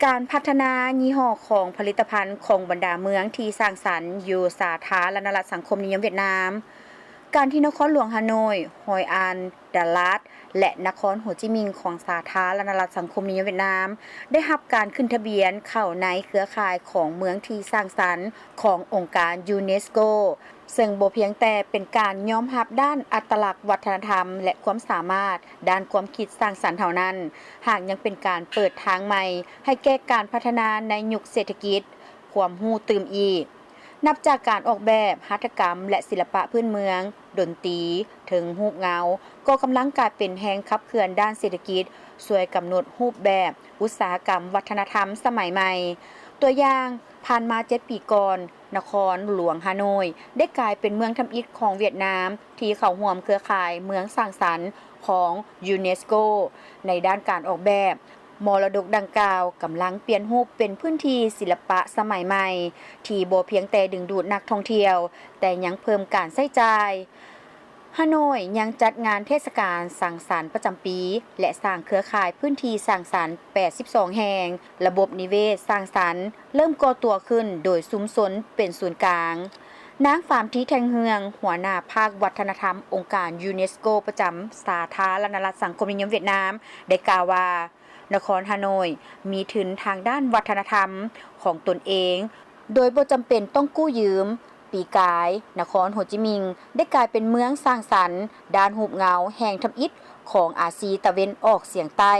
การพัฒนายี่ห้อของผลิตภัณฑ์ของบรรดาเมืองที่สร้างสรรค์อยู่สาธารณรัฐสังคมนิยมเวียดนามการที่นครหลวงฮานอยฮอยอันดาลัดและนครโฮจิมินห์ของสาธารณรัฐสังคมนิยมเวียดนามได้รับการขึ้นทะเบียนเข้าในเครือข่ายของเมืองที่สร้างสรรค์ขององค์การยูเนสโกซึ่งบ่เพียงแต่เป็นการยอมรับด้านอัตลักษณ์วัฒนธรรมและความสามารถด้านความคิดสร้างสรรค์เท่านั้นหากยังเป็นการเปิดทางใหม่ให้แก่การพัฒนาในยุคเศรษฐกิจความรู้ตื่มอีกนับจากการออกแบบหัตถกรรมและศิลปะพื้นเมืองดนตรีถึงรูปเงาก็กำลังกลายเป็นแรงขับเคลื่อนด้านเศรษฐกิจช่วยกำหนดรูปแบบอุตสาหกรรมวัฒนธรรมสมัยใหม่ตัวอย่างผ่านมา7 ปีก่อนนครหลวงฮานอยได้กลายเป็นเมืองทำอิฐของเวียดนามที่เข้าร่วมเครือข่ายเมืองสร้างสรรค์ของยูเนสโกในด้านการออกแบบมรดกดังกล่าวกำลังเปลี่ยนรูปเป็นพื้นที่ศิลปะสมัยใหม่ที่บ่เพียงแต่ดึงดูดนักท่องเที่ยวแต่ยังเพิ่มการใช้จ่ายฮานอยยังจัดงานเทศกาลสังสรรค์ประจำปีและสร้างเครือข่ายพื้นที่สร้างสรรค์82แห่งระบบนิเวศสร้างสรรค์เริ่มก่อตัวขึ้นโดยซุ้มสนเป็นศูนย์กลางนางฟามที่แทงเฮืองหัวหน้าภาควัฒนธรรมองค์การยูเนสโกประจำสาธารณรัฐสังคมนิยมเวียดนามได้กล่าวว่านครฮานอยมีทุนทางด้านวัฒนธรรมของตนเองโดยบ่จำเป็นต้องกู้ยืมปีกายนครโฮจิมินห์ได้กลายเป็นเมืองสร้างสรรค์ด้านรูปเงาแห่งทำอิฐของอาซีตะเวนออกเฉียงใต้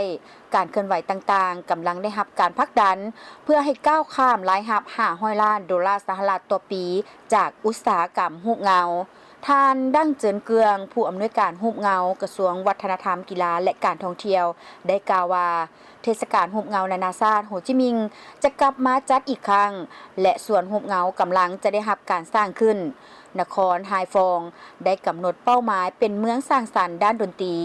การเคลื่อนไหวต่างๆกำลังได้รับการผลักดันเพื่อให้ก้าวข้ามรายรับ$500 ล้านสหรัฐต่อปีจากอุตสาหกรรมรูปเงาท่านดั้งเจินเกืองผู้อำนวยการรูปเงากระทรวงวัฒนธรรมกีฬาและการท่องเที่ยวได้กล่าวว่าเทศกาลรูปเงานานาชาติโฮจิมินห์จะกลับมาจัดอีกครั้งและส่วนรูปเงากำลังจะได้รับการสร้างขึ้นนครไฮฟองได้กำหนดเป้าหมายเป็นเมืองสร้างสรรค์ด้านดนตรี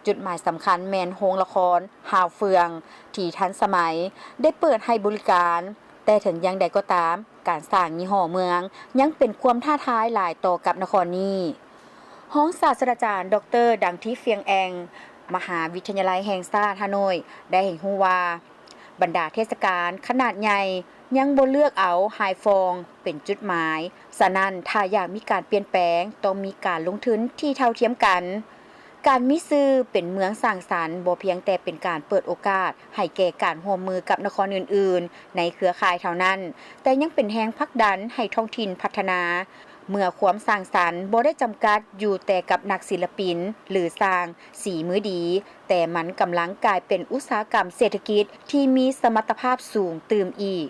จุดหมายสำคัญแมนโรงละครฮาวเฟืองที่ทันสมัยได้เปิดให้บริการแต่ถึงอย่างใดก็ตามการสร้างยี่ห้อเมืองยังเป็นความท้าทายหลายต่อกับนครนี้ห้องศาสตราจารย์ดร.ดังที่เฟียงแองมหาวิทยาลัยแห่งชาติฮานอยได้เห็นฮู้ว่าบรรดาเทศกาลขนาดใหญ่ยังบ่เลือกเอาไฮฟองเป็นจุดหมายฉะนั้นถ้าอยากมีการเปลี่ยนแปลงต้องมีการลงทุนที่เท่าเทียมกันการมีชื่อเป็นเมืองสร้างสรรค์บ่เพียงแต่เป็นการเปิดโอกาสให้แก่การร่วมมือกับนครอื่นๆในเครือข่ายเท่านั้นแต่ยังเป็นแรงผลักดันให้ท้องถิ่นพัฒนาเมื่อความสร้างสรรค์บ่ได้จำกัดอยู่แต่กับนักศิลปินหรือสร้างสีมือดีแต่มันกำลังกลายเป็นอุตสาหกรรมเศรษฐกิจที่มีสมรรถภาพสูงตื่มอีก